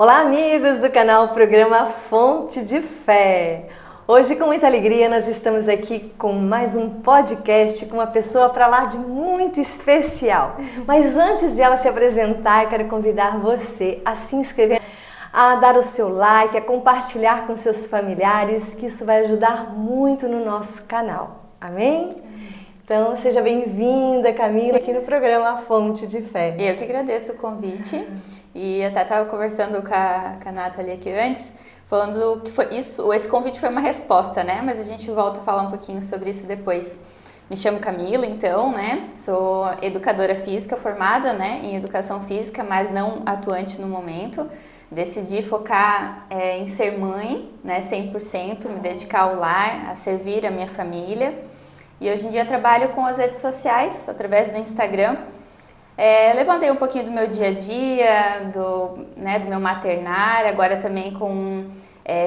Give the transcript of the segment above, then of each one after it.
Olá, amigos do canal Programa Fonte de Fé. Hoje, com muita alegria, nós estamos aqui com mais um podcast com uma pessoa para lá de muito especial. Mas antes de ela se apresentar, eu quero convidar você a se inscrever, a dar o seu like, a compartilhar com seus familiares, que isso vai ajudar muito no nosso canal. Amém? Então, seja bem-vinda, Camila, aqui no programa Fonte de Fé. Eu que agradeço o convite. E até estava conversando com a Nathalie aqui antes, falando que foi isso, esse convite foi uma resposta, né? Mas a gente volta a falar um pouquinho sobre isso depois. Me chamo Camila, então, né? Sou educadora física, formada, né, em educação física, mas não atuante no momento. Decidi focar em ser mãe, né, 100%, me dedicar ao lar, a servir a minha família. E hoje em dia trabalho com as redes sociais, através do Instagram. Levantei um pouquinho do meu dia a dia, do meu maternar, agora também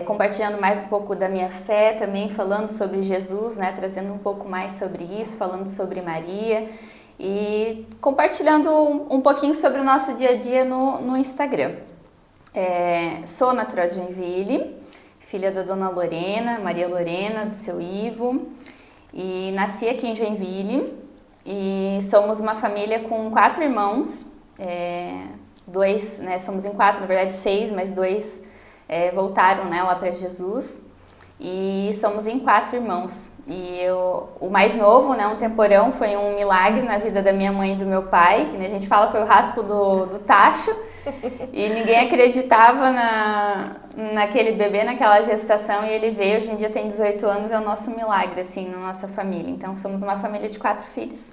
compartilhando mais um pouco da minha fé, também falando sobre Jesus, né, trazendo um pouco mais sobre isso, falando sobre Maria e compartilhando um pouquinho sobre o nosso dia a dia no Instagram. Sou natural de Joinville, filha da dona Lorena, Maria Lorena, do seu Ivo, e nasci aqui em Joinville. E somos uma família com 4 irmãos, dois, né, somos em 4, na verdade 6, mas 2 voltaram, né, lá para Jesus. E somos em 4 irmãos. E o mais novo, né, um temporão, foi um milagre na vida da minha mãe e do meu pai, que, né, a gente fala foi o raspo do tacho. E ninguém acreditava naquele bebê, naquela gestação, e ele veio, hoje em dia tem 18 anos, é o nosso milagre, assim, na nossa família. Então, somos uma família de 4 filhos,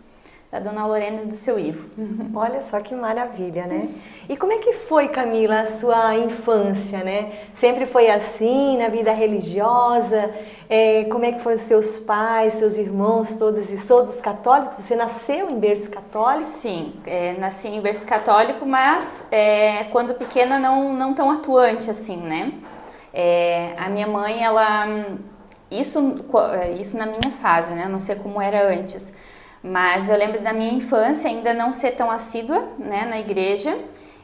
da dona Lorena e do seu Ivo. Olha só que maravilha, né? E como é que foi, Camila, a sua infância, né? Sempre foi assim, na vida religiosa? Como é que foram seus pais, seus irmãos, todos católicos? Você nasceu em berço católico? Sim, nasci em berço católico, mas quando pequena não tão atuante assim, né? A minha mãe, isso na minha fase, né? Não sei como era antes. Mas eu lembro da minha infância ainda não ser tão assídua, né, na igreja,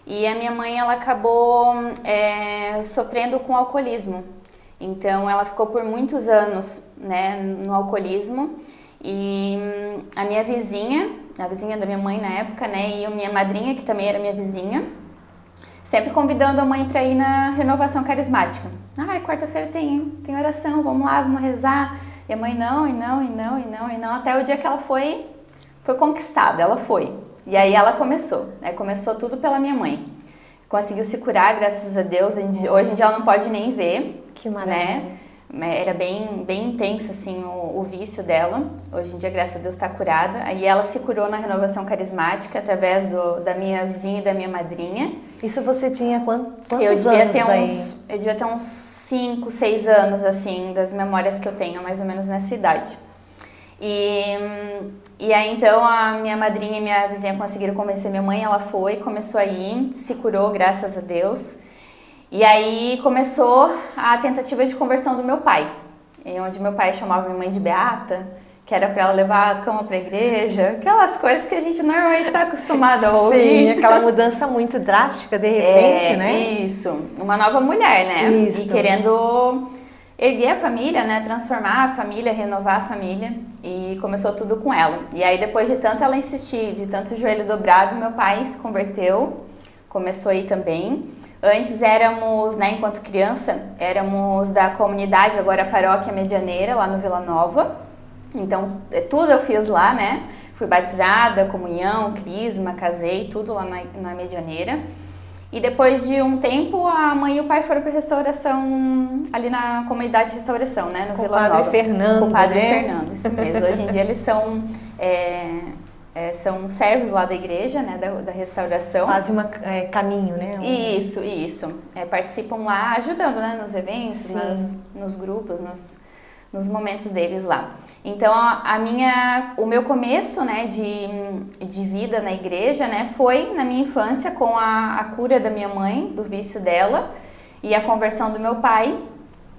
e a minha mãe ela acabou sofrendo com alcoolismo. Então ela ficou por muitos anos, né, no alcoolismo, e a vizinha da minha mãe na época, né, e a minha madrinha, que também era minha vizinha, sempre convidando a mãe para ir na renovação carismática. Quarta-feira tem oração, vamos lá, vamos rezar. E a mãe não, até o dia que ela foi conquistada, ela foi. E aí ela começou, né? Começou tudo pela minha mãe. Conseguiu se curar, graças a Deus. Hoje em dia ela não pode nem ver. Que maravilha. Né? Era bem intenso, assim, o vício dela. Hoje em dia, graças a Deus, está curada. Aí ela se curou na renovação carismática, através da minha vizinha e da minha madrinha. Isso você tinha quantos anos daí? Eu devia ter uns 5, 6 anos, assim, das memórias que eu tenho, mais ou menos nessa idade. E aí, então, a minha madrinha e minha vizinha conseguiram convencer minha mãe, ela foi, começou a ir, se curou, graças a Deus. E aí começou a tentativa de conversão do meu pai, onde meu pai chamava minha mãe de Beata, que era para ela levar a cama para a igreja, aquelas coisas que a gente normalmente está acostumada a ouvir. Sim, aquela mudança muito drástica de repente, né? Isso, uma nova mulher, né? Isso. E querendo erguer a família, né? Transformar a família, renovar a família, e começou tudo com ela. E aí depois de tanto ela insistir, de tanto joelho dobrado, meu pai se converteu, começou a ir também. Antes éramos, né, enquanto criança, éramos da comunidade, agora a paróquia Medianeira, lá no Vila Nova. Então, tudo eu fiz lá, né? Fui batizada, comunhão, crisma, casei, tudo lá na Medianeira. E depois de um tempo, a mãe e o pai foram para restauração, ali na comunidade de restauração, né? No Vila Nova. Com o Padre Fernando, isso mesmo. Hoje em dia eles são servos lá da igreja, né, da restauração. Fazem caminho, né? Isso. Participam lá, ajudando, né, nos eventos, nos grupos, nos momentos deles lá. Então, o meu começo, né, de vida na igreja, né, foi na minha infância com a cura da minha mãe, do vício dela, e a conversão do meu pai.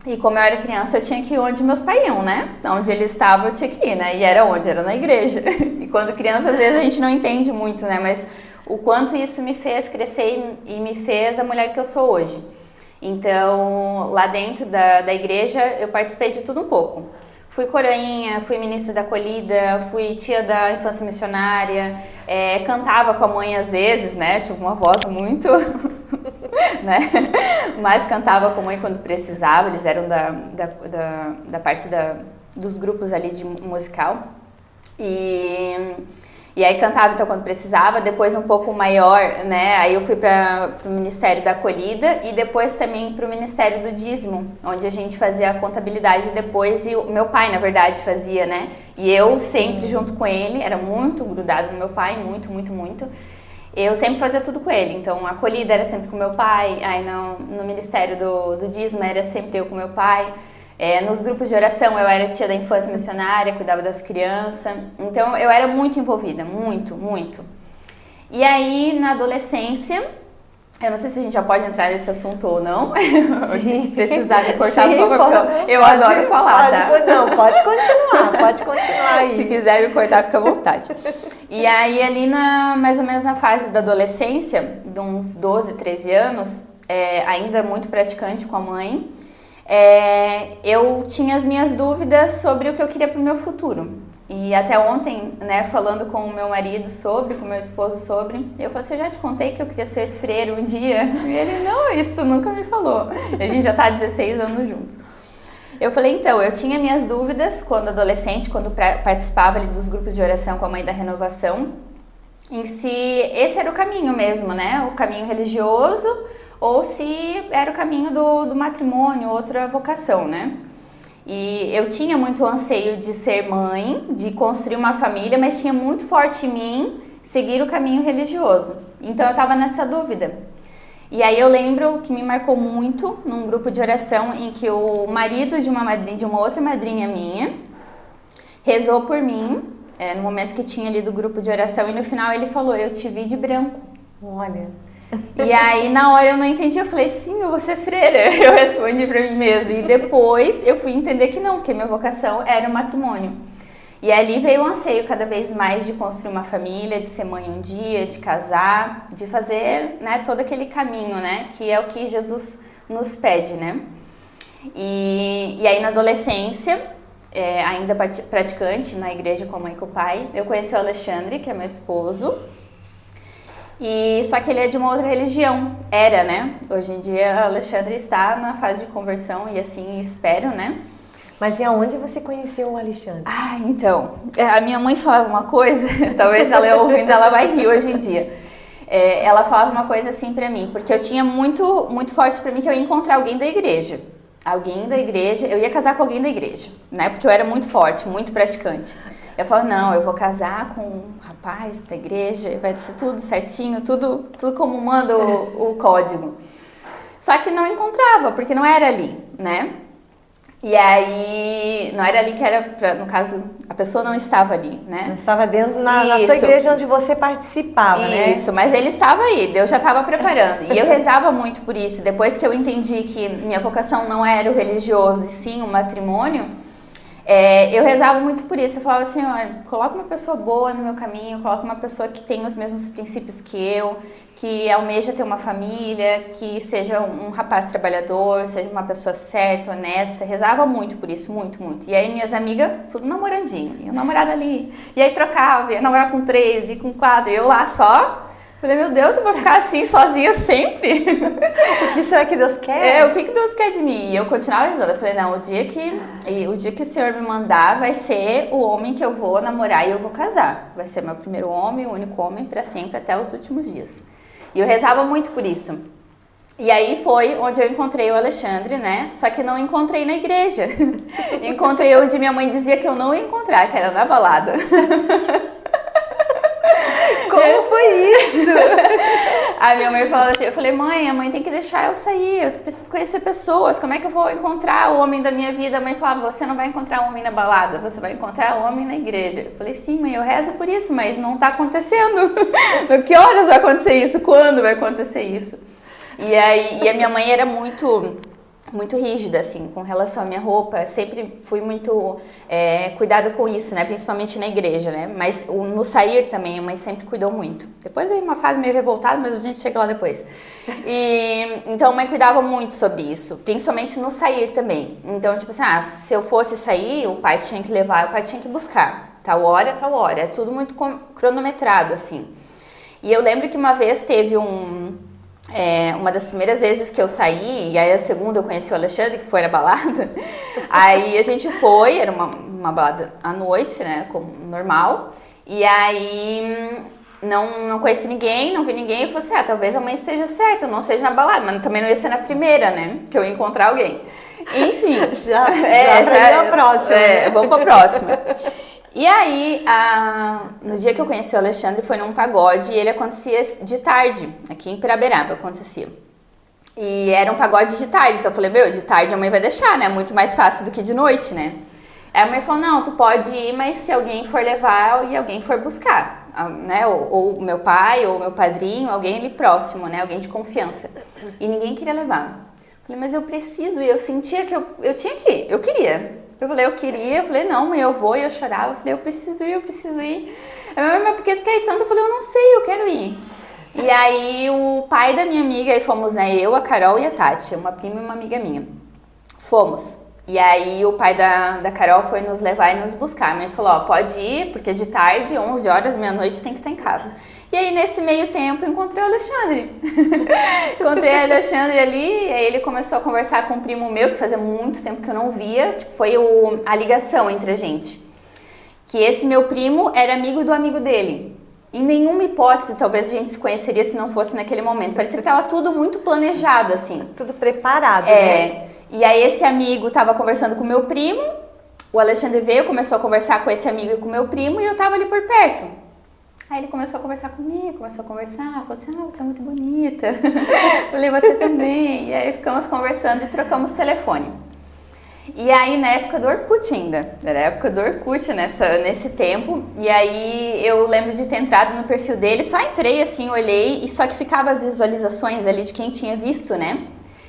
E como eu era criança, eu tinha que ir onde meus pais iam, né? Onde eles estavam, eu tinha que ir, né? E era onde? Era na igreja. E quando criança, às vezes a gente não entende muito, né? Mas o quanto isso me fez crescer e me fez a mulher que eu sou hoje. Então, lá dentro da igreja, eu participei de tudo um pouco. Fui coroinha, fui ministra da acolhida, fui tia da infância missionária, cantava com a mãe às vezes, né? Tive uma voz muito... né? Mas cantava com a mãe quando precisava, eles eram da parte dos grupos ali de musical. E aí cantava então quando precisava, depois um pouco maior, né? Aí eu fui para o Ministério da Acolhida e depois também para o Ministério do Dízimo, onde a gente fazia a contabilidade depois e o meu pai, na verdade, fazia, né? E eu sempre junto com ele, era muito grudado no meu pai, muito, muito, muito. Eu sempre fazia tudo com ele, então a acolhida era sempre com meu pai, aí no Ministério do Dízimo era sempre eu com meu pai. Nos grupos de oração eu era tia da infância missionária, cuidava das crianças, então eu era muito envolvida, muito, muito. E aí na adolescência, eu não sei se a gente já pode entrar nesse assunto ou não, se precisar me cortar, por favor, porque eu adoro falar, tá? Não, pode continuar aí. Se quiser me cortar, fica à vontade. E aí ali mais ou menos na fase da adolescência, de uns 12, 13 anos, ainda muito praticante com a mãe, eu tinha as minhas dúvidas sobre o que eu queria para o meu futuro. E até ontem, né, falando com o meu marido com o meu esposo sobre, eu falei assim, eu já te contei que eu queria ser freira um dia? E ele, não, isso tu nunca me falou. A gente já tá há 16 anos juntos. Eu falei, então, eu tinha minhas dúvidas quando adolescente, quando participava ali dos grupos de oração com a Mãe da Renovação, em se esse era o caminho mesmo, né, o caminho religioso, ou se era o caminho do matrimônio, outra vocação, né? E eu tinha muito anseio de ser mãe, de construir uma família, mas tinha muito forte em mim seguir o caminho religioso. Então eu estava nessa dúvida. E aí eu lembro que me marcou muito num grupo de oração em que o marido de uma outra madrinha minha rezou por mim, no momento que tinha ali do grupo de oração, e no final ele falou, eu te vi de branco. Olha... E aí, na hora eu não entendi, eu falei, sim, eu vou ser freira, eu respondi pra mim mesma. E depois eu fui entender que não, que minha vocação era o matrimônio. E ali veio o anseio cada vez mais de construir uma família, de ser mãe um dia, de casar, de fazer, né, todo aquele caminho, né, que é o que Jesus nos pede, né. E aí na adolescência, ainda praticante na igreja com a mãe e com o pai, eu conheci o Alexandre, que é meu esposo. Só que ele é de uma outra religião, né? Hoje em dia, Alexandre está na fase de conversão e assim espero, né? Mas e aonde você conheceu o Alexandre? Então, a minha mãe falava uma coisa, talvez ela ouvindo, ela vai rir hoje em dia. Ela falava uma coisa assim pra mim, porque eu tinha muito, muito forte pra mim que eu ia encontrar alguém da igreja. Eu ia casar com alguém da igreja, né? Porque eu era muito forte, muito praticante. Eu falo, não, eu vou casar com um rapaz da igreja, vai ser tudo certinho, tudo como manda o código. Só que não encontrava, porque não era ali, né? E aí, não era ali que era, no caso, a pessoa não estava ali, né? Não estava dentro na tua igreja onde você participava, né? Isso, mas ele estava aí, Deus já estava preparando. E eu rezava muito por isso. Depois que eu entendi que minha vocação não era o religioso e sim o matrimônio, eu rezava muito por isso. Eu falava, Senhor, coloca uma pessoa boa no meu caminho, coloca uma pessoa que tem os mesmos princípios que eu, que almeja ter uma família, que seja um rapaz trabalhador, seja uma pessoa certa, honesta. Eu rezava muito por isso, muito, muito. E aí minhas amigas, tudo namorandinho, e o namorado ali. E aí trocava, ia namorar com 3 e com 4, e eu lá só. Falei, meu Deus, eu vou ficar assim, sozinha sempre? O que será que Deus quer? O que Deus quer de mim? E eu continuava rezando. Eu falei, não, o dia que o Senhor me mandar vai ser o homem que eu vou namorar e eu vou casar. Vai ser meu primeiro homem, o único homem para sempre, até os últimos dias. E eu rezava muito por isso. E aí foi onde eu encontrei o Alexandre, né? Só que não encontrei na igreja. Encontrei onde minha mãe dizia que eu não ia encontrar, que era na balada. Como foi isso? Aí minha mãe falava assim, eu falei, mãe, a mãe tem que deixar eu sair, eu preciso conhecer pessoas, como é que eu vou encontrar o homem da minha vida? A mãe falava, você não vai encontrar um homem na balada, você vai encontrar um homem na igreja. Eu falei, sim, mãe, eu rezo por isso, mas não tá acontecendo. Que horas vai acontecer isso? Quando vai acontecer isso? E a minha mãe era muito muito rígida, assim, com relação à minha roupa. Sempre fui muito cuidada com isso, né? Principalmente na igreja, né? Mas no sair também, a mãe sempre cuidou muito. Depois veio uma fase meio revoltada, mas a gente chega lá depois. Então, a mãe cuidava muito sobre isso, principalmente no sair também. Então, tipo assim, se eu fosse sair, o pai tinha que levar, o pai tinha que buscar. Tal hora. É tudo muito cronometrado, assim. E eu lembro que uma vez teve uma das primeiras vezes que eu saí, e aí a segunda eu conheci o Alexandre, que foi na balada. Aí a gente foi, era uma balada à noite, né, como normal. E aí não conheci ninguém, não vi ninguém. Eu falei assim, talvez a mãe esteja certa, não seja na balada, mas também não ia ser na primeira, né, que eu ia encontrar alguém. Enfim. já a próxima. Vamos pra próxima. E aí, no dia que eu conheci o Alexandre, foi num pagode e ele acontecia de tarde, aqui em Piraberaba acontecia. E era um pagode de tarde, então eu falei, de tarde a mãe vai deixar, né? Muito mais fácil do que de noite, né? Aí a mãe falou, não, tu pode ir, mas se alguém for levar e alguém for buscar, né? Ou meu pai, ou meu padrinho, alguém ali próximo, né? Alguém de confiança. E ninguém queria levar. Eu falei, mas eu preciso ir, eu sentia que eu tinha que ir, eu queria. Eu falei, não, mãe, eu vou, e eu chorava, eu falei, eu preciso ir. Mas por que tu quer ir tanto? Eu falei, eu não sei, eu quero ir. E aí o pai da minha amiga, aí fomos, né, eu, a Carol e a Tati, uma prima e uma amiga minha. Fomos. E aí o pai da Carol foi nos levar e nos buscar. A mãe falou, pode ir, porque de tarde, 11 horas, meia-noite, tem que estar em casa. E aí, nesse meio tempo, encontrei o Alexandre. Encontrei o Alexandre ali, e aí ele começou a conversar com um primo meu, que fazia muito tempo que eu não via. Tipo, foi a ligação entre a gente. Que esse meu primo era amigo do amigo dele. Em nenhuma hipótese, talvez a gente se conheceria se não fosse naquele momento. Parecia que estava tudo muito planejado, assim. Tudo preparado, né? E aí esse amigo estava conversando com o meu primo, o Alexandre veio, começou a conversar com esse amigo e com o meu primo, e eu estava ali por perto. Aí ele começou a conversar comigo, falou assim, você é muito bonita. Falei, você também. E aí ficamos conversando e trocamos telefone. E aí na época do Orkut ainda, era a época do Orkut nesse tempo. E aí eu lembro de ter entrado no perfil dele, só entrei assim, olhei, e só que ficava as visualizações ali de quem tinha visto, né?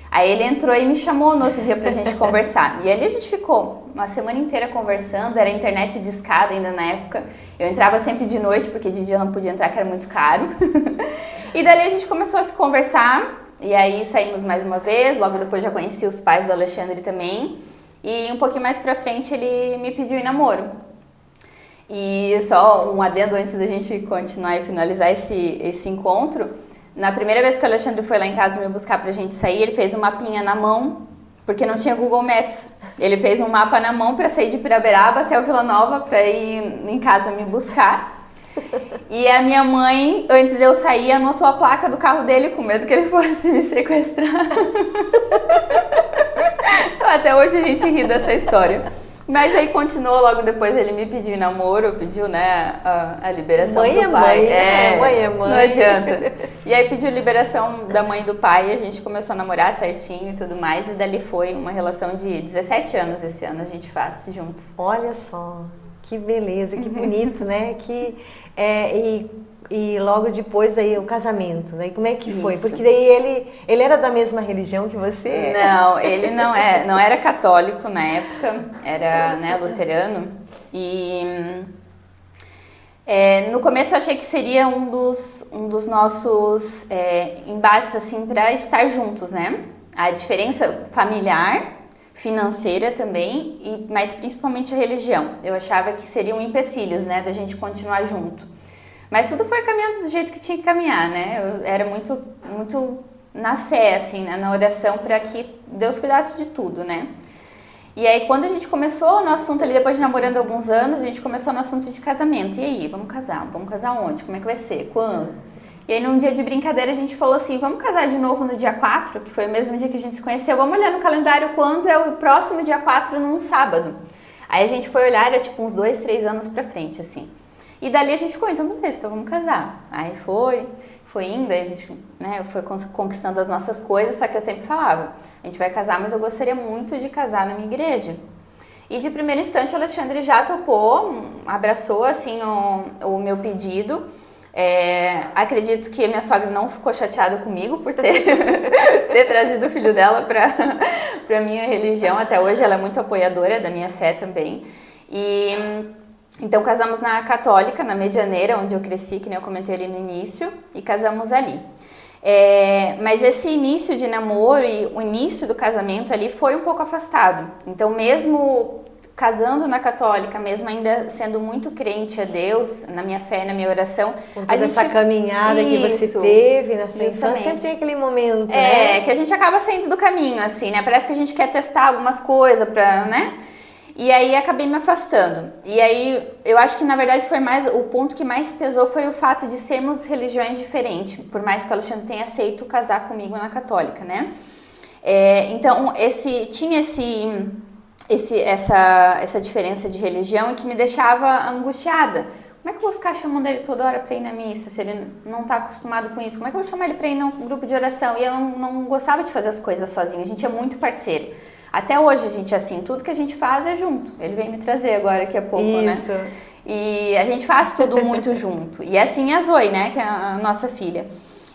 Aí ele entrou e me chamou no outro dia pra gente conversar. E ali a gente ficou uma semana inteira conversando, era internet de escada ainda na época. Eu entrava sempre de noite, porque de dia eu não podia entrar, que era muito caro. E dali a gente começou a se conversar, e aí saímos mais uma vez, logo depois já conheci os pais do Alexandre também. E um pouquinho mais pra frente ele me pediu em namoro. E só um adendo antes da gente continuar e finalizar esse encontro. Na primeira vez que o Alexandre foi lá em casa me buscar pra gente sair, ele fez um mapinha na mão, porque não tinha Google Maps. Ele fez um mapa na mão pra sair de Piraberaba até o Vila Nova pra ir em casa me buscar. E a minha mãe, antes de eu sair, anotou a placa do carro dele com medo que ele fosse me sequestrar. Até hoje a gente ri dessa história. Mas aí continuou, logo depois ele me pediu em namoro, pediu, né, a liberação do pai. Mãe é mãe. Não adianta. E aí pediu liberação da mãe e do pai, e a gente começou a namorar certinho e tudo mais, e dali foi uma relação de 17 anos esse ano a gente faz juntos. Olha só, que beleza, que bonito, né? E logo depois aí o casamento, né? Como é que foi? Isso. Porque daí ele era da mesma religião que você? Não, ele não era católico na época, era, né, luterano. E no começo eu achei que seria um dos nossos embates assim para estar juntos, né? A diferença familiar, financeira também, mas principalmente a religião. Eu achava que seriam empecilhos, né, da gente continuar junto. Mas tudo foi caminhando do jeito que tinha que caminhar, né? Eu era muito, muito na fé, assim, né? Na oração, para que Deus cuidasse de tudo, né? E aí, quando a gente começou no assunto ali, depois de namorando alguns anos, a gente começou no assunto de casamento. E aí, vamos casar? Vamos casar onde? Como é que vai ser? Quando? E aí, num dia de brincadeira, a gente falou assim, vamos casar de novo no dia 4, que foi o mesmo dia que a gente se conheceu. Vamos olhar no calendário quando é o próximo dia 4, num sábado. Aí a gente foi olhar, era tipo uns 2, 3 anos pra frente, assim. E dali a gente ficou, então beleza, então vamos casar. Aí foi indo, aí a gente, né, foi conquistando as nossas coisas, só que eu sempre falava, a gente vai casar, mas eu gostaria muito de casar na minha igreja. E de primeiro instante o Alexandre já topou, abraçou assim o meu pedido. Acredito que a minha sogra não ficou chateada comigo por ter ter trazido o filho dela para minha religião. Até hoje ela é muito apoiadora da minha fé também. E então casamos na católica, na Medianeira, onde eu cresci, que nem eu comentei ali no início, e casamos ali. Mas esse início de namoro e o início do casamento ali foi um pouco afastado. Então mesmo casando na católica, mesmo ainda sendo muito crente a Deus, na minha fé, na minha oração, com toda essa caminhada que você teve na sua justamente. infância, tem aquele momento, né? Que a gente acaba saindo do caminho, assim, né? Parece que a gente quer testar algumas coisas pra, né? E aí acabei me afastando. E aí eu acho que na verdade foi mais, o ponto que mais pesou foi o fato de sermos religiões diferentes, por mais que o Alexandre tenha aceito casar comigo na católica, né? Então tinha essa diferença de religião que me deixava angustiada. Como é que eu vou ficar chamando ele toda hora para ir na missa, se ele não está acostumado com isso? Como é que eu vou chamar ele para ir num grupo de oração? E eu não gostava de fazer as coisas sozinha, a gente é muito parceiro. Até hoje a gente é assim, tudo que a gente faz é junto. Ele vem me trazer agora daqui a pouco, isso. Né? E a gente faz tudo muito junto. E assim a Zoe, né, que é a nossa filha.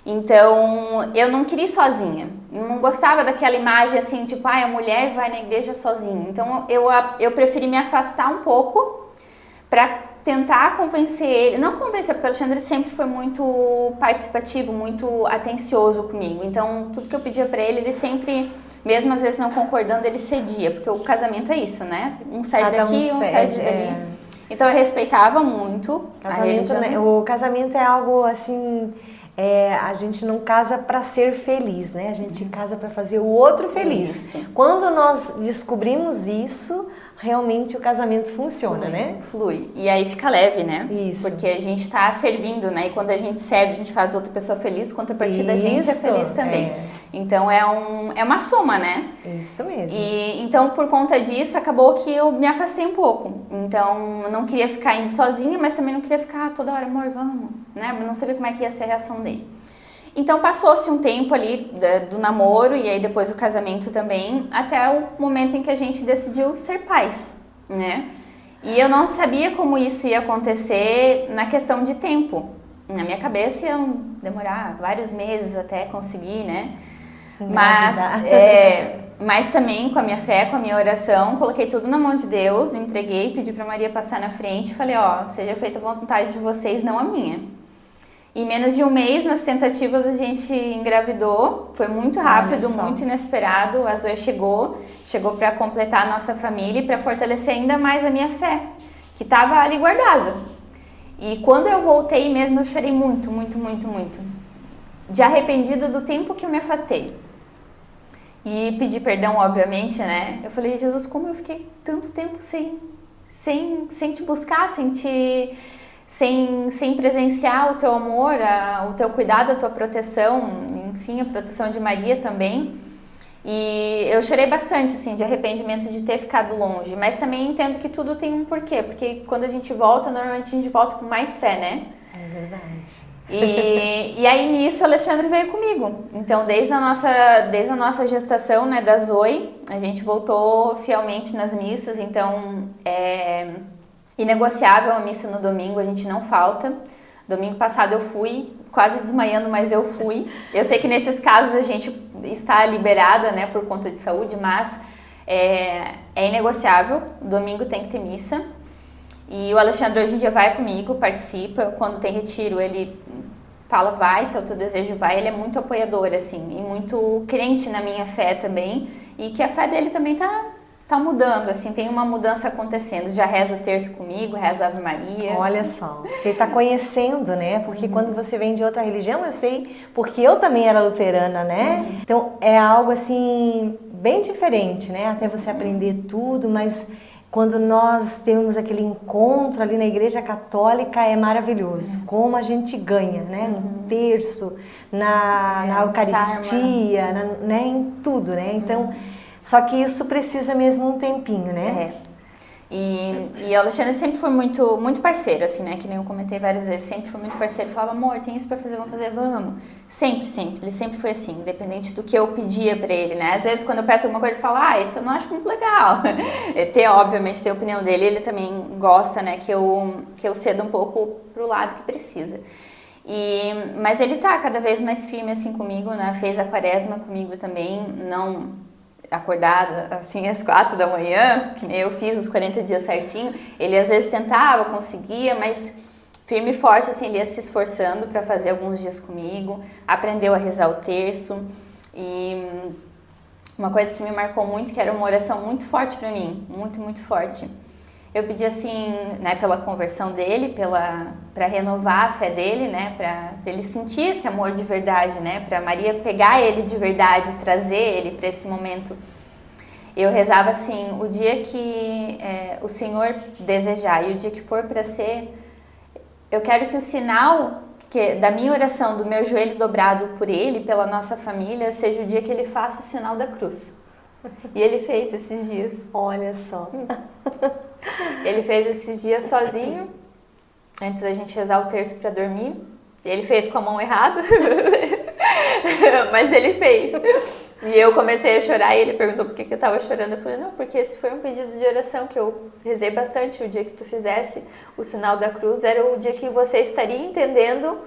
Então, eu não queria ir sozinha. Eu não gostava daquela imagem assim, tipo, a mulher vai na igreja sozinha. Então, eu preferi me afastar um pouco para tentar convencer ele. Não convencer, porque o Alexandre sempre foi muito participativo, muito atencioso comigo. Então, tudo que eu pedia para ele sempre, mesmo às vezes não concordando, ele cedia. Porque o casamento é isso, né? Um sai daqui, um sai dali. Então, eu respeitava muito a religião. Né? O casamento é algo assim... a gente não casa para ser feliz, né? A gente casa para fazer o outro feliz. Isso. Quando nós descobrimos isso, realmente o casamento funciona, né? Flui. E aí fica leve, né? Isso. Porque a gente está servindo, né? E quando a gente serve, a gente faz outra pessoa feliz, contrapartida a gente é feliz também. Então é uma soma, né? Isso mesmo. E então por conta disso acabou que eu me afastei um pouco. Então eu não queria ficar indo sozinha, mas também não queria ficar toda hora, amor, vamos, né? Eu não sabia como é que ia ser a reação dele. Então passou-se um tempo ali do namoro e aí depois do casamento também, até o momento em que a gente decidiu ser pais, né? E eu não sabia como isso ia acontecer na questão de tempo. Na minha cabeça ia demorar vários meses até conseguir, né? Mas também com a minha fé, com a minha oração, coloquei tudo na mão de Deus, entreguei, pedi para Maria passar na frente e falei, seja feita a vontade de vocês, não a minha. Em menos de um mês, nas tentativas, a gente engravidou. Foi muito rápido, muito inesperado. A Zoe chegou para completar a nossa família e para fortalecer ainda mais a minha fé, que estava ali guardada. E quando eu voltei mesmo, eu chorei muito, muito, muito, muito. De arrependida do tempo que eu me afastei. E pedi perdão, obviamente, né? Eu falei, Jesus, como eu fiquei tanto tempo sem te buscar, sem presenciar o teu amor, o teu cuidado, a tua proteção, enfim, a proteção de Maria também. E eu chorei bastante, assim, de arrependimento de ter ficado longe, mas também entendo que tudo tem um porquê, porque quando a gente volta, normalmente a gente volta com mais fé, né? É verdade. E aí nisso o Alexandre veio comigo. Então desde a nossa gestação, né, da Zoe, a gente voltou fielmente nas missas. Então é inegociável a missa no domingo, a gente não falta. Domingo passado eu fui, quase desmaiando, mas eu fui. Eu sei que nesses casos a gente está liberada, né, por conta de saúde, mas é inegociável. Domingo tem que ter missa. E o Alexandre hoje em dia vai comigo, participa. Quando tem retiro, ele fala, vai, se é o teu desejo, vai. Ele é muito apoiador, assim, e muito crente na minha fé também. E que a fé dele também tá mudando, assim, tem uma mudança acontecendo. Já reza o terço comigo, reza a Ave Maria. Olha só, ele tá conhecendo, né? Porque quando você vem de outra religião, eu sei, porque eu também era luterana, né? Então é algo, assim, bem diferente, né? Até você aprender tudo, mas... Quando nós temos aquele encontro ali na Igreja Católica, é maravilhoso. Como a gente ganha, né? No terço, na Eucaristia, né? Em tudo, né? Então, só que isso precisa mesmo um tempinho, né? E o Alexandre sempre foi muito, muito parceiro, assim, né? Que nem eu comentei várias vezes, sempre foi muito parceiro. Falava, amor, tem isso pra fazer, vamos fazer, vamos. Sempre, sempre. Ele sempre foi assim, independente do que eu pedia pra ele, né? Às vezes, quando eu peço alguma coisa, ele fala, isso eu não acho muito legal. Obviamente, tem a opinião dele, ele também gosta, né? Que eu ceda um pouco pro lado que precisa. Mas ele tá cada vez mais firme assim comigo, né? Fez a quaresma comigo também, não acordada assim às 4 da manhã, que nem eu fiz os 40 dias certinho. Ele às vezes tentava, conseguia, mas firme e forte, assim, ele ia se esforçando para fazer alguns dias comigo, aprendeu a rezar o terço. E uma coisa que me marcou muito, que era uma oração muito forte para mim, muito, muito forte. Eu pedi assim, né, pela conversão dele, para renovar a fé dele, né, para ele sentir esse amor de verdade, né, para Maria pegar ele de verdade, trazer ele para esse momento. Eu rezava assim, o dia que o Senhor desejar e o dia que for para ser, eu quero que o sinal da minha oração, do meu joelho dobrado por ele, pela nossa família, seja o dia que ele faça o sinal da cruz. E ele fez esses dias. Olha só. Ele fez esses dias sozinho, antes da gente rezar o terço para dormir. Ele fez com a mão errada, mas ele fez. E eu comecei a chorar e ele perguntou por que eu estava chorando. Eu falei, não, porque esse foi um pedido de oração que eu rezei bastante. O dia que tu fizesse o sinal da cruz era o dia que você estaria entendendo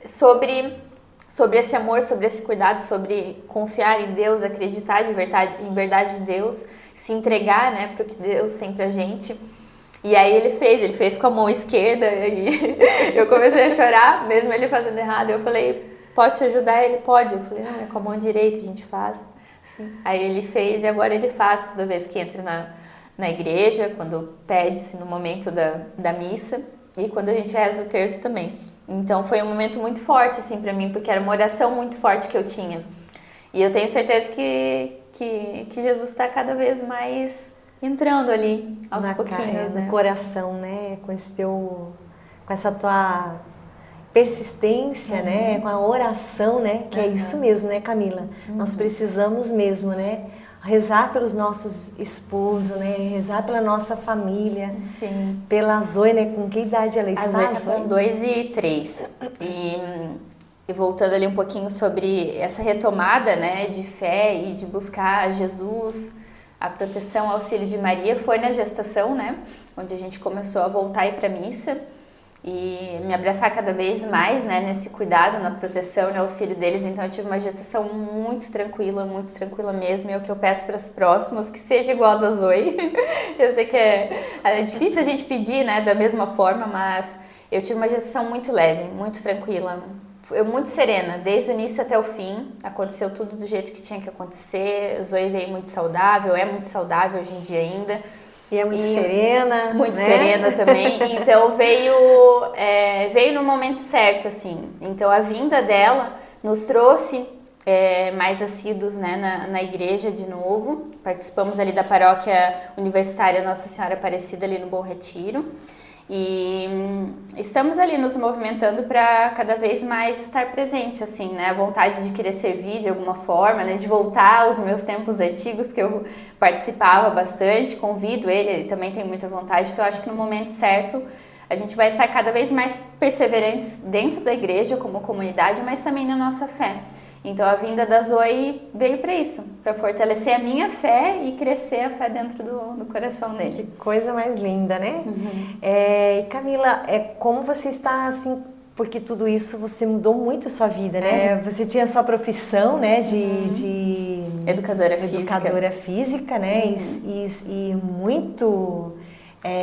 sobre esse amor, sobre esse cuidado, sobre confiar em Deus, acreditar em verdade em Deus, se entregar, né, para o que Deus tem pra gente. E aí ele fez com a mão esquerda e eu comecei a chorar, mesmo ele fazendo errado. Eu falei, posso te ajudar? Ele pode. Eu falei, não, é com a mão direita a gente faz. Sim. Aí ele fez e agora ele faz toda vez que entra na igreja, quando pede-se no momento da missa e quando a gente reza o terço também. Então foi um momento muito forte assim para mim, porque era uma oração muito forte que eu tinha. E eu tenho certeza que Jesus está cada vez mais entrando ali aos pouquinhos, né? No coração, né? Com essa tua persistência, né? Com a oração, né? Que é isso mesmo, né, Camila? Nós precisamos mesmo, né? Rezar pelos nossos esposos, né? Rezar pela nossa família. Sim. Pela Zoe, né? Com que idade ela está? A Zoe está com 2 e 3. E voltando ali um pouquinho sobre essa retomada, né? De fé e de buscar Jesus, a proteção, o auxílio de Maria, foi na gestação, né? Onde a gente começou a voltar a ir para a missa e me abraçar cada vez mais, né, nesse cuidado, na proteção, no auxílio deles. Então eu tive uma gestação muito tranquila mesmo, e é o que eu peço para as próximas, que seja igual a da Zoe. Eu sei que é difícil a gente pedir, né, da mesma forma, mas eu tive uma gestação muito leve, muito tranquila, muito serena, desde o início até o fim. Aconteceu tudo do jeito que tinha que acontecer. A Zoe veio muito saudável, é muito saudável hoje em dia ainda. E é muito serena, muito, né? Serena também. Então veio no momento certo, assim. Então a vinda dela nos trouxe mais assíduos, né, na igreja de novo. Participamos ali da paróquia universitária Nossa Senhora Aparecida ali no Bom Retiro. E estamos ali nos movimentando para cada vez mais estar presente, assim, né? A vontade de querer servir de alguma forma, né? De voltar aos meus tempos antigos, que eu participava bastante. Convido ele também tem muita vontade. Então, eu acho que no momento certo a gente vai estar cada vez mais perseverantes dentro da igreja, como comunidade, mas também na nossa fé. Então, a vinda da Zoe veio para isso, para fortalecer a minha fé e crescer a fé dentro do coração dele. Que coisa mais linda, né? E Camila, como você está assim, porque tudo isso você mudou muito a sua vida, né? Você tinha a sua profissão, né, de educadora física, né? E muito...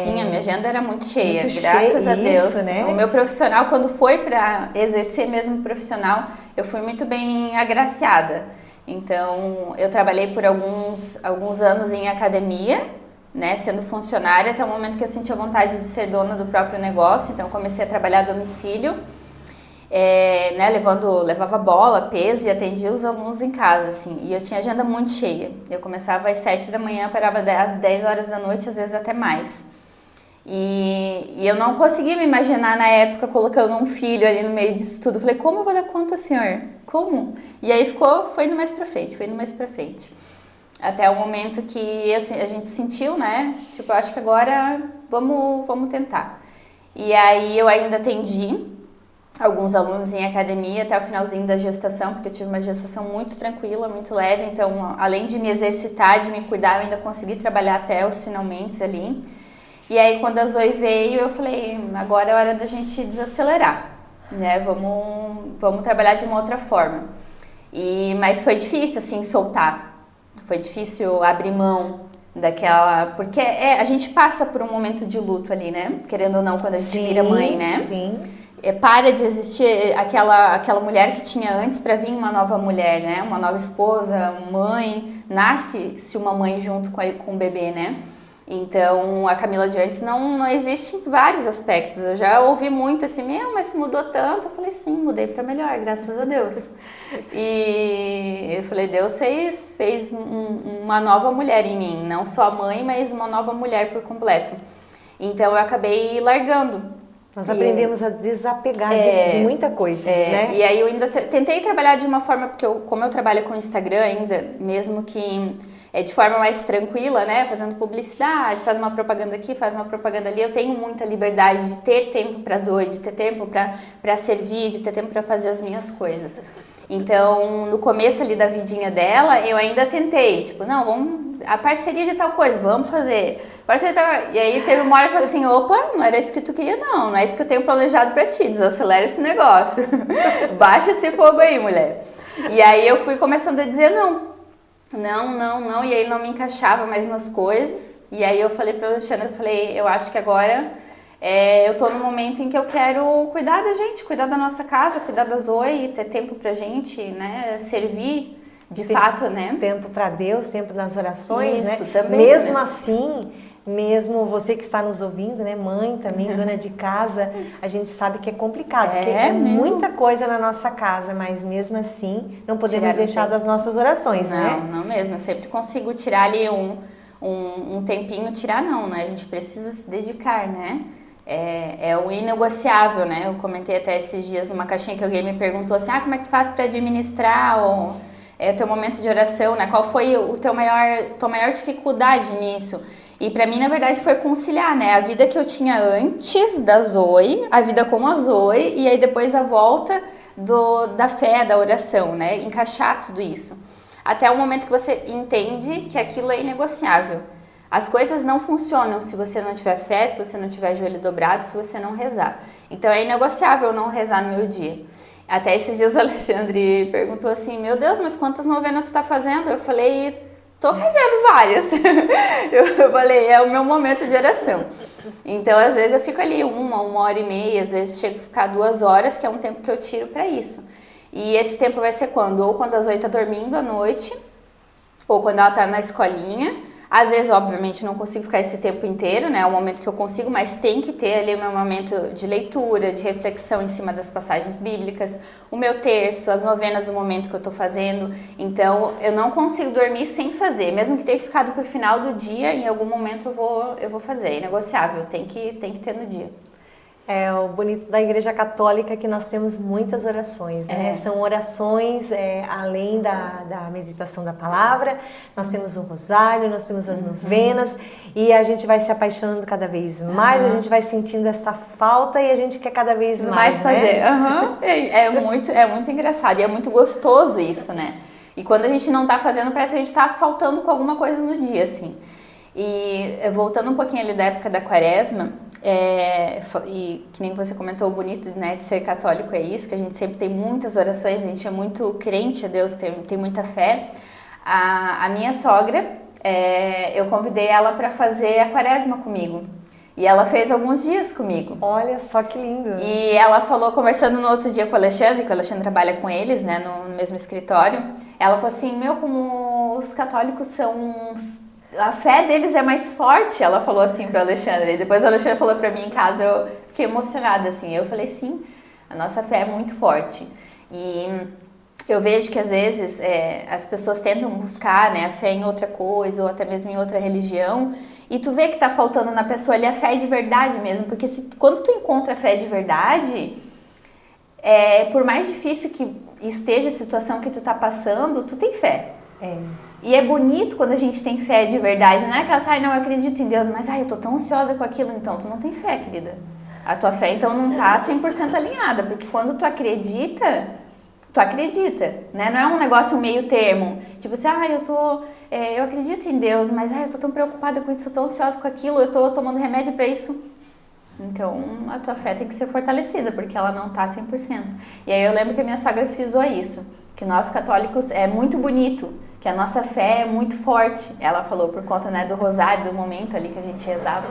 Sim, a minha agenda era muito cheia, graças a Deus. Isso, né? O meu profissional, quando foi para exercer mesmo profissional, eu fui muito bem agraciada. Então, eu trabalhei por alguns anos em academia, né, sendo funcionária, até o momento que eu senti a vontade de ser dona do próprio negócio. Então, comecei a trabalhar a domicílio, né, levava bola, peso e atendia os alunos em casa, assim. E eu tinha agenda muito cheia. Eu começava às 7 da manhã, parava às 10 horas da noite, às vezes até mais. E eu não conseguia me imaginar na época colocando um filho ali no meio disso tudo. Eu falei, como eu vou dar conta, senhor? Como? E aí foi indo mais pra frente. Até o momento que a gente sentiu, né? Tipo, eu acho que agora vamos tentar. E aí eu ainda atendi alguns alunos em academia até o finalzinho da gestação, porque eu tive uma gestação muito tranquila, muito leve. Então, além de me exercitar, de me cuidar, eu ainda consegui trabalhar até os finalmente ali. E aí, quando a Zoe veio, eu falei, agora é hora da gente desacelerar. né? Vamos trabalhar de uma outra forma. Mas foi difícil, assim, soltar. Foi difícil abrir mão daquela... Porque a gente passa por um momento de luto ali, né? Querendo ou não, quando a gente vira mãe, né? Sim. Para de existir aquela mulher que tinha antes para vir uma nova mulher, né? Uma nova esposa, mãe. Nasce-se uma mãe junto com o bebê, né? Então, a Camila de antes não existe em vários aspectos. Eu já ouvi muito assim, mas mudou tanto. Eu falei, sim, mudei para melhor, graças a Deus. E eu falei, Deus fez uma nova mulher em mim. Não só mãe, mas uma nova mulher por completo. Então, eu acabei largando. Nós aprendemos a desapegar de muita coisa, né? E aí eu ainda tentei trabalhar de uma forma, porque como eu trabalho com o Instagram ainda, mesmo que de forma mais tranquila, né? Fazendo publicidade, faz uma propaganda aqui, faz uma propaganda ali. Eu tenho muita liberdade de ter tempo para Zoe, de ter tempo para servir, de ter tempo para fazer as minhas coisas. Então, no começo ali da vidinha dela, eu ainda tentei, tipo, não, a parceria de tal coisa, vamos fazer. E aí teve uma hora que eu falei assim, opa, não era isso que tu queria não é isso que eu tenho planejado pra ti, desacelera esse negócio, baixa esse fogo aí, mulher. E aí eu fui começando a dizer não, e aí não me encaixava mais nas coisas, e aí eu falei pra Alexandra, eu acho que agora eu tô no momento em que eu quero cuidar da gente, cuidar da nossa casa, cuidar da Zoe, ter tempo pra gente, né, servir de fato, né? Tempo para Deus, tempo nas orações, isso, né? Também, mesmo né? assim, mesmo você que está nos ouvindo, né, mãe também, dona de casa, a gente sabe que é complicado, porque é muita coisa na nossa casa, mas mesmo assim não podemos deixar das nossas orações, né? Não mesmo, eu sempre consigo tirar ali um tempinho, né? A gente precisa se dedicar, né? É o inegociável, né? Eu comentei até esses dias numa caixinha que alguém me perguntou assim, como é que tu faz para administrar teu momento de oração, né? Qual foi tua maior dificuldade nisso? E pra mim, na verdade, foi conciliar, né? A vida que eu tinha antes da Zoe, a vida com a Zoe, e aí depois a volta da fé, da oração, né? Encaixar tudo isso. Até o momento que você entende que aquilo é inegociável. As coisas não funcionam se você não tiver fé, se você não tiver joelho dobrado, se você não rezar. Então é inegociável não rezar no meu dia. Até esses dias o Alexandre perguntou assim, meu Deus, mas quantas novenas tu tá fazendo? Eu falei, tô fazendo várias. Eu falei, é o meu momento de oração. Então, às vezes eu fico ali uma hora e meia, às vezes chego a ficar 2 horas, que é um tempo que eu tiro pra isso. E esse tempo vai ser quando? Ou quando a Zoe tá dormindo à noite, ou quando ela tá na escolinha. Às vezes, obviamente, não consigo ficar esse tempo inteiro, né? É o momento que eu consigo, mas tem que ter ali o meu momento de leitura, de reflexão em cima das passagens bíblicas, o meu terço, as novenas, o momento que eu tô fazendo. Então, eu não consigo dormir sem fazer. Mesmo que tenha ficado pro final do dia, em algum momento eu vou fazer. É inegociável, tem que ter no dia. É o bonito da Igreja Católica que nós temos muitas orações, né? São orações além da meditação da palavra, nós temos o rosário, nós temos as novenas e a gente vai se apaixonando cada vez mais, a gente vai sentindo essa falta e a gente quer cada vez mais fazer. Né? É muito engraçado e é muito gostoso isso, né? E quando a gente não tá fazendo, parece que a gente tá faltando com alguma coisa no dia, assim. E voltando um pouquinho ali da época da Quaresma, e que nem você comentou, o bonito, né, de ser católico é isso, que a gente sempre tem muitas orações, a gente é muito crente a Deus, tem muita fé. A minha sogra, eu convidei ela para fazer a Quaresma comigo. E ela fez alguns dias comigo. Olha só que lindo. E ela falou, conversando no outro dia com o Alexandre, que o Alexandre trabalha com eles, né, no mesmo escritório, ela falou assim, como os católicos são... A fé deles é mais forte, ela falou assim pro Alexandre. E depois o Alexandre falou pra mim em casa, eu fiquei emocionada, assim. Eu falei, sim, a nossa fé é muito forte. E eu vejo que às vezes as pessoas tentam buscar, né, a fé em outra coisa, ou até mesmo em outra religião, e tu vê que tá faltando na pessoa ali a fé de verdade mesmo. Porque quando tu encontra a fé de verdade, por mais difícil que esteja a situação que tu tá passando, tu tem fé. E é bonito quando a gente tem fé de verdade, não é aquela, não, eu acredito em Deus, mas, eu tô tão ansiosa com aquilo, então tu não tem fé, querida. A tua fé, então, não tá 100% alinhada, porque quando tu acredita, né? Não é um negócio meio termo, tipo assim, eu acredito em Deus, mas, eu tô tão preocupada com isso, tô tão ansiosa com aquilo, eu tô tomando remédio pra isso. Então, a tua fé tem que ser fortalecida, porque ela não tá 100%. E aí eu lembro que a minha sogra frisou isso, que nós católicos é muito bonito, que a nossa fé é muito forte. Ela falou por conta, né, do rosário, do momento ali que a gente rezava.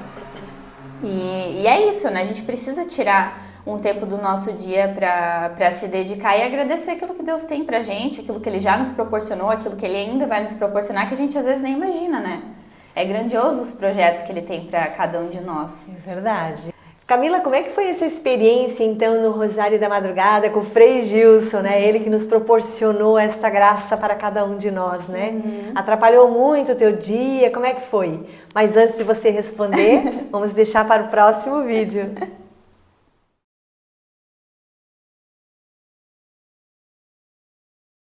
E é isso, né? A gente precisa tirar um tempo do nosso dia para se dedicar e agradecer aquilo que Deus tem pra gente, aquilo que Ele já nos proporcionou, aquilo que Ele ainda vai nos proporcionar, que a gente às vezes nem imagina, né? É grandioso os projetos que Ele tem para cada um de nós. É verdade. Camila, como é que foi essa experiência, então, no Rosário da Madrugada com o Frei Gilson, né? Ele que nos proporcionou esta graça para cada um de nós, né? Atrapalhou muito o teu dia, como é que foi? Mas antes de você responder, vamos deixar para o próximo vídeo.